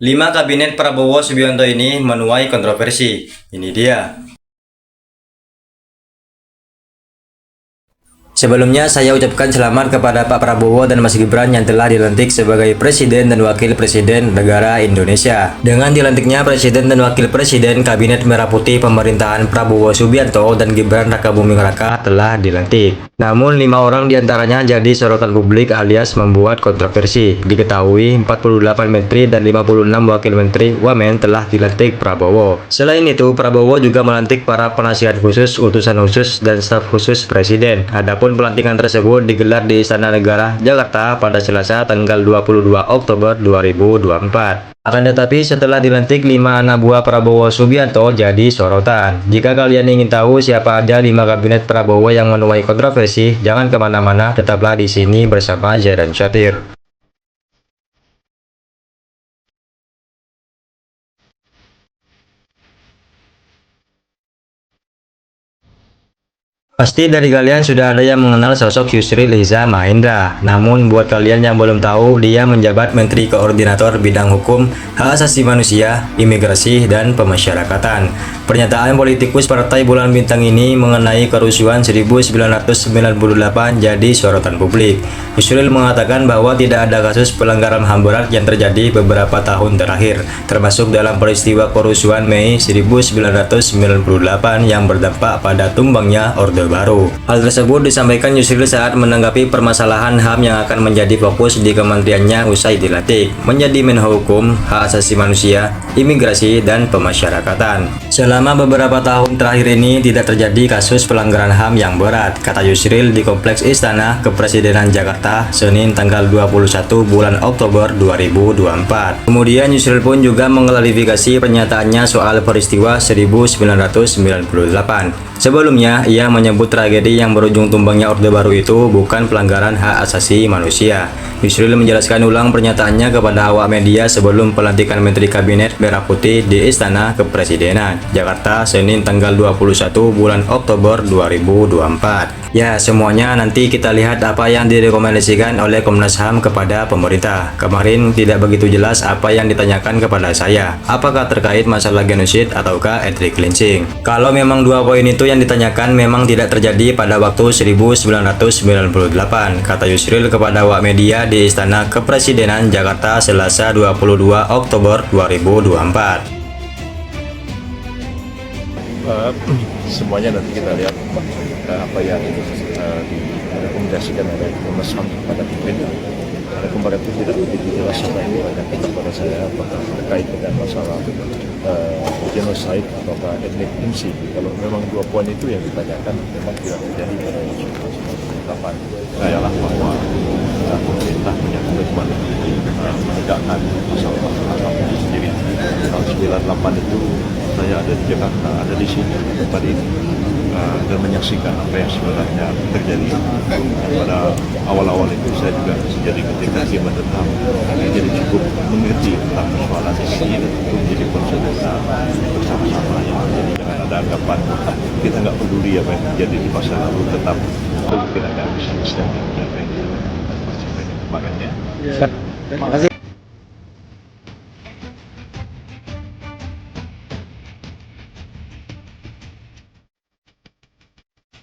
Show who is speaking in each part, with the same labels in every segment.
Speaker 1: 5 kabinet Prabowo Subianto ini menuai kontroversi. Ini dia. Sebelumnya saya ucapkan selamat kepada Pak Prabowo dan Mas Gibran yang telah dilantik sebagai Presiden dan Wakil Presiden negara Indonesia. Dengan dilantiknya Presiden dan Wakil Presiden, Kabinet Merah Putih pemerintahan Prabowo Subianto dan Gibran Rakabuming Raka telah dilantik. Namun 5 orang diantaranya jadi sorotan publik alias membuat kontroversi. Diketahui 48 menteri dan 56 wakil menteri wamen telah dilantik Prabowo. Selain itu, Prabowo juga melantik para penasihat khusus, utusan khusus, dan staf khusus Presiden. Adapun pelantikan tersebut digelar di Istana Negara, Jakarta pada Selasa tanggal 22 Oktober 2024. Akan tetapi setelah dilantik 5 anak buah Prabowo Subianto jadi sorotan. Jika kalian ingin tahu siapa aja 5 kabinet Prabowo yang menuai kontroversi, jangan kemana-mana, tetaplah di sini bersama Zairan Syahrir. Pasti dari kalian sudah ada yang mengenal sosok Yusril Iza Mahendra. Namun buat kalian yang belum tahu, dia menjabat Menteri Koordinator Bidang Hukum, Hak Asasi Manusia, Imigrasi, dan Pemasyarakatan. Pernyataan politikus Partai Bulan Bintang ini mengenai kerusuhan 1998 jadi sorotan publik. Yusril mengatakan bahwa tidak ada kasus pelanggaran HAM berat yang terjadi beberapa tahun terakhir, termasuk dalam peristiwa kerusuhan Mei 1998 yang berdampak pada tumbangnya Orde Baru. Hal tersebut disampaikan Yusril saat menanggapi permasalahan HAM yang akan menjadi fokus di kementeriannya usai dilantik menjadi Menko Hukum, Hak Asasi Manusia, Imigrasi, dan Pemasyarakatan. Selama beberapa tahun terakhir ini tidak terjadi kasus pelanggaran HAM yang berat, kata Yusril di Kompleks Istana Kepresidenan Jakarta, Senin tanggal 21 bulan Oktober 2024. Kemudian Yusril pun juga mengklarifikasi pernyataannya soal peristiwa 1998. Sebelumnya, ia menyebut tragedi yang berujung tumbangnya Orde Baru itu bukan pelanggaran hak asasi manusia. Yusril menjelaskan ulang pernyataannya kepada awak media sebelum pelantikan Menteri Kabinet Merah Putih di Istana Kepresidenan, Jakarta, Senin tanggal 21 bulan Oktober 2024. Ya, semuanya nanti kita lihat apa yang direkomendasikan oleh Komnas HAM kepada pemerintah. Kemarin tidak begitu jelas apa yang ditanyakan kepada saya, apakah terkait masalah genosida ataukah ethnic cleansing. Kalau memang 2 poin itu yang ditanyakan memang tidak terjadi pada waktu 1998, kata Yusril kepada awak media di Istana Kepresidenan Jakarta Selasa 22 Oktober 2024.
Speaker 2: Semuanya nanti kita lihat apa yang direkomendasikan oleh Komnas HAM kepada pemerintah. Ada kemarin itu tidak begitu jelas apa yang ditanyakan kepada saya apakah terkait dengan masalah genosid atau ethnic cleansing. Kalau memang 2 poin itu yang ditanyakan memang tidak terjadi pada kapan. Sayalah bahwa pemerintah punya komitmen menegakkan masalah HAM itu sendiri. Tahun 98 itu saya ada di Jakarta, ada di sini tempat ini dan menyaksikan apa yang sebenarnya terjadi. Pada awal-awal itu saya juga jadi ketika Gibran HAM, jadi cukup mengerti tentang persoalan ini dan itu menjadi concern kita bersama-sama. Jadi jangan ada anggapan kita nggak peduli apa yang terjadi di masa lalu, tetap kita akan bisa menstabil apa yang terjadi. Terima kasih.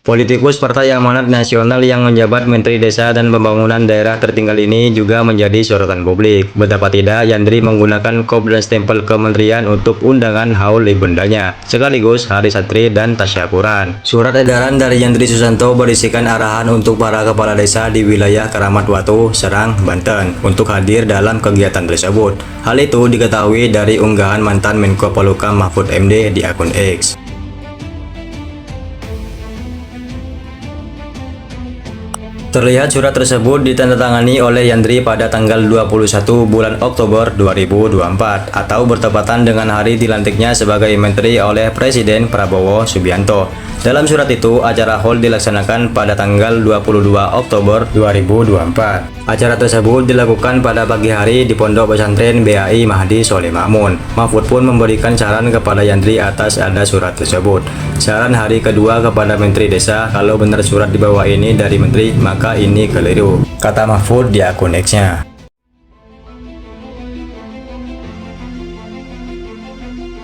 Speaker 1: Politikus Partai Amanat Nasional yang menjabat Menteri Desa dan Pembangunan Daerah Tertinggal ini juga menjadi sorotan publik. Betapa tidak Yandri menggunakan kop dan stempel kementerian untuk undangan haul ibundanya, sekaligus Hari Santri dan Tasyakuran. Surat edaran dari Yandri Susanto berisikan arahan untuk para kepala desa di wilayah Keramat Watu, Serang, Banten untuk hadir dalam kegiatan tersebut. Hal itu diketahui dari unggahan mantan Menko Polhukam Mahfud MD di akun X. Terlihat surat tersebut ditandatangani oleh Yandri pada tanggal 21 bulan Oktober 2024 atau bertepatan dengan hari dilantiknya sebagai Menteri oleh Presiden Prabowo Subianto. Dalam surat itu, acara haul dilaksanakan pada tanggal 22 Oktober 2024. Acara tersebut dilakukan pada pagi hari di Pondok Pesantren BAI Mahdi Soleh Ma'mun. Mahfud pun memberikan saran kepada Yandri atas ada surat tersebut. Saran hari kedua kepada Menteri Desa, kalau benar surat di bawah ini dari Menteri, maka ini keliru, kata Mahfud di akun X-nya.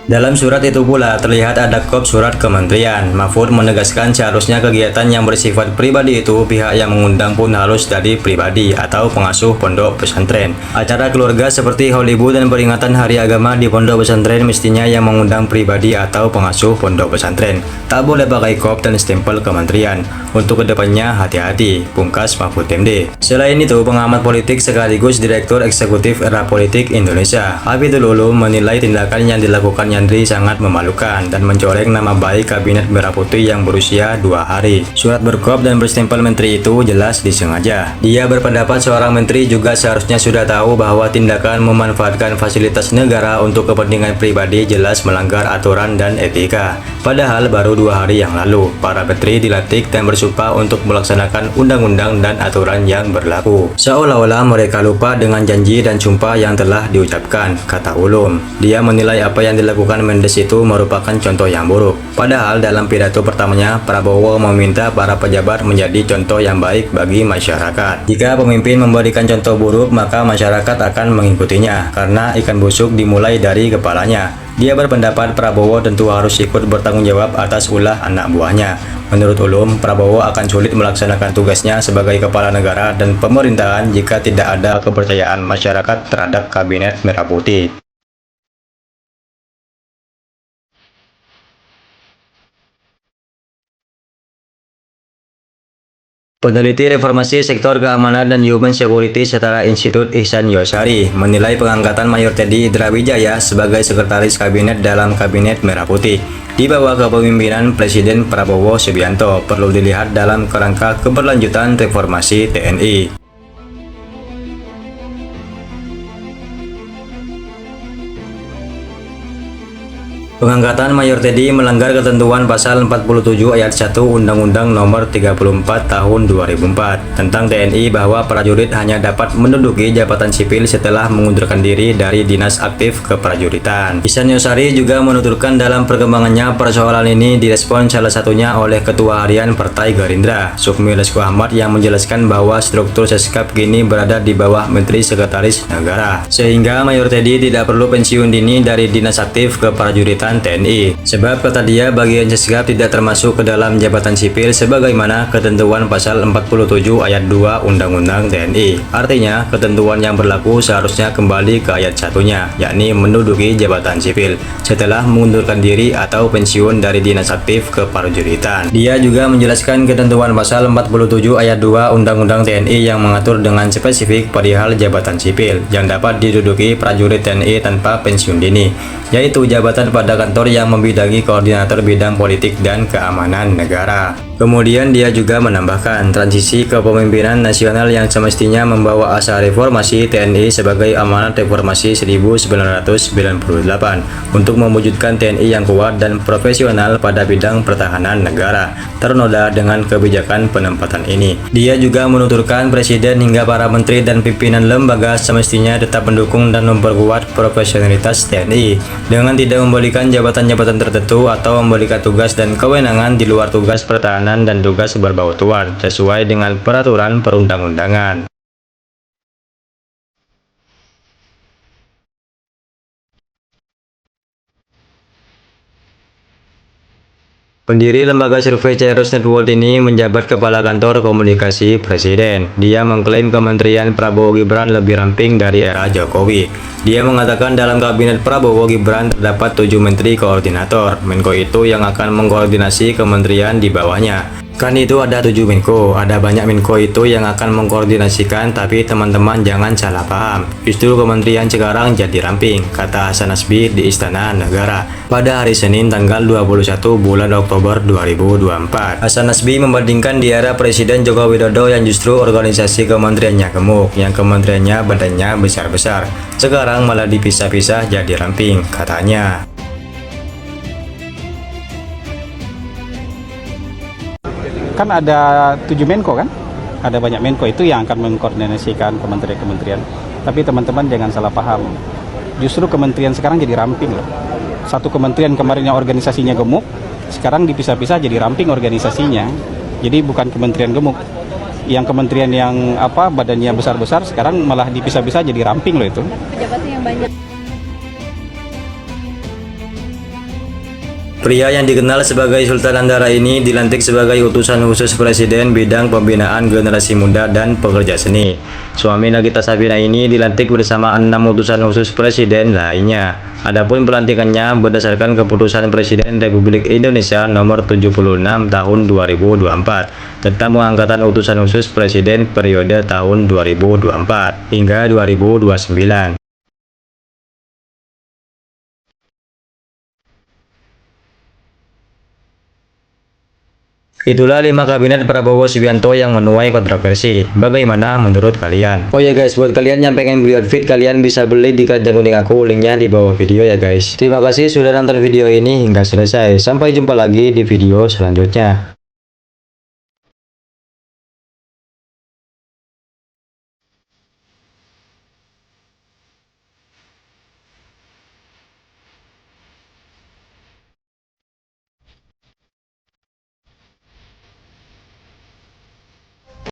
Speaker 1: Dalam surat itu pula terlihat ada kop surat kementerian. Mahfud menegaskan seharusnya kegiatan yang bersifat pribadi itu pihak yang mengundang pun harus dari pribadi atau pengasuh pondok pesantren. Acara keluarga seperti Hollywood dan peringatan hari agama di pondok pesantren mestinya yang mengundang pribadi atau pengasuh pondok pesantren. Tak boleh pakai kop dan stempel kementerian. Untuk kedepannya hati-hati, pungkas Mahfud MD. Selain itu, pengamat politik sekaligus Direktur Eksekutif Era Politik Indonesia, Hafidhul Ulum menilai tindakan yang dilakukan Yandri sangat memalukan dan mencoreng nama baik Kabinet Merah Putih yang berusia 2 hari. Surat berkop dan berstempel menteri itu jelas disengaja. Dia berpendapat seorang menteri juga seharusnya sudah tahu bahwa tindakan memanfaatkan fasilitas negara untuk kepentingan pribadi jelas melanggar aturan dan etika. Padahal baru 2 hari yang lalu, para menteri dilantik dan bersumpah untuk melaksanakan undang-undang dan aturan yang berlaku. Seolah-olah mereka lupa dengan janji dan sumpah yang telah diucapkan, kata Ulum. Dia menilai apa yang dilakukan Mendes itu merupakan contoh yang buruk. Padahal dalam pidato pertamanya, Prabowo meminta para pejabat menjadi contoh yang baik bagi masyarakat. Jika pemimpin memberikan contoh buruk, maka masyarakat akan mengikutinya, karena ikan busuk dimulai dari kepalanya. Dia berpendapat Prabowo tentu harus ikut bertanggung jawab atas ulah anak buahnya. Menurut Ulum, Prabowo akan sulit melaksanakan tugasnya sebagai kepala negara dan pemerintahan jika tidak ada kepercayaan masyarakat terhadap Kabinet Merah Putih. Peneliti Reformasi Sektor Keamanan dan Human Security setara Institut Ihsan Yosari menilai pengangkatan Mayor Teddy Indrawijaya sebagai Sekretaris Kabinet dalam Kabinet Merah Putih di bawah kepemimpinan Presiden Prabowo Subianto perlu dilihat dalam kerangka keberlanjutan reformasi TNI. Pengangkatan Mayor Teddy melanggar ketentuan pasal 47 ayat 1 Undang-Undang Nomor 34 Tahun 2004 tentang TNI bahwa prajurit hanya dapat menduduki jabatan sipil setelah mengundurkan diri dari dinas aktif keprajuritan. Ihsan Yosari juga menuturkan dalam perkembangannya persoalan ini direspon salah satunya oleh Ketua Harian Partai Gerindra, Sukmi Lesko Ahmad, yang menjelaskan bahwa struktur Seskap kini berada di bawah Menteri Sekretaris Negara, sehingga Mayor Teddy tidak perlu pensiun dini dari dinas aktif keprajuritan TNI. Sebab kata dia, bagian Seskap tidak termasuk ke dalam jabatan sipil sebagaimana ketentuan pasal 47 ayat 2 Undang-Undang TNI. Artinya, ketentuan yang berlaku seharusnya kembali ke ayat satunya, yakni menduduki jabatan sipil setelah mengundurkan diri atau pensiun dari dinas aktif keprajuritan. Dia juga menjelaskan ketentuan pasal 47 ayat 2 Undang-Undang TNI yang mengatur dengan spesifik perihal jabatan sipil yang dapat diduduki prajurit TNI tanpa pensiun dini, yaitu jabatan pada kantor yang membidangi koordinator bidang politik dan keamanan negara. Kemudian dia juga menambahkan transisi kepemimpinan nasional yang semestinya membawa asa reformasi TNI sebagai amanat reformasi 1998 untuk mewujudkan TNI yang kuat dan profesional pada bidang pertahanan negara ternoda dengan kebijakan penempatan ini. Dia juga menuturkan Presiden hingga para menteri dan pimpinan lembaga semestinya tetap mendukung dan memperkuat profesionalitas TNI dengan tidak memberikan jabatan-jabatan tertentu atau memberikan tugas dan kewenangan di luar tugas pertahanan dan tugas berbautuan sesuai dengan peraturan perundang-undangan. Pendiri lembaga survei Ceros Networld ini menjabat kepala kantor komunikasi Presiden. Dia mengklaim Kementerian Prabowo Gibran lebih ramping dari era Jokowi. Dia mengatakan dalam kabinet Prabowo Gibran terdapat 7 menteri koordinator. Menko itu yang akan mengkoordinasi kementerian di bawahnya. Kan itu ada 7 Menko, ada banyak Menko itu yang akan mengkoordinasikan, tapi teman-teman jangan salah paham. Justru kementerian sekarang jadi ramping, kata Hasan Nasbi di Istana Negara pada hari Senin tanggal 21 bulan Oktober 2024. Hasan Nasbi membandingkan di era Presiden Joko Widodo yang justru organisasi kementeriannya gemuk, yang kementeriannya badannya besar-besar. Sekarang malah dipisah-pisah jadi ramping, katanya.
Speaker 3: Kan ada 7 Menko kan? Ada banyak Menko itu yang akan mengkoordinasikan kementerian-kementerian. Tapi teman-teman jangan salah paham. Justru kementerian sekarang jadi ramping loh. Satu kementerian kemarin yang organisasinya gemuk, sekarang dipisah-pisah jadi ramping organisasinya. Jadi bukan kementerian gemuk. Yang kementerian yang badannya besar-besar sekarang malah dipisah-pisah jadi ramping loh itu.
Speaker 4: Pejabatnya yang banyak.
Speaker 1: Pria yang dikenal sebagai Sultan Andara ini dilantik sebagai utusan khusus Presiden bidang pembinaan generasi muda dan pekerja seni. Suami Nagita Slavina ini dilantik bersama 6 utusan khusus Presiden lainnya. Adapun pelantikannya berdasarkan keputusan Presiden Republik Indonesia nomor 76 tahun 2024 tentang pengangkatan utusan khusus Presiden periode tahun 2024 hingga 2029. Itulah 5 kabinet Prabowo Subianto yang menuai kontroversi. Bagaimana menurut kalian? Oh ya guys, buat kalian yang pengen beli outfit, kalian bisa beli di keranjang kuning aku, linknya di bawah video ya guys. Terima kasih sudah nonton video ini hingga selesai. Sampai jumpa lagi di video selanjutnya.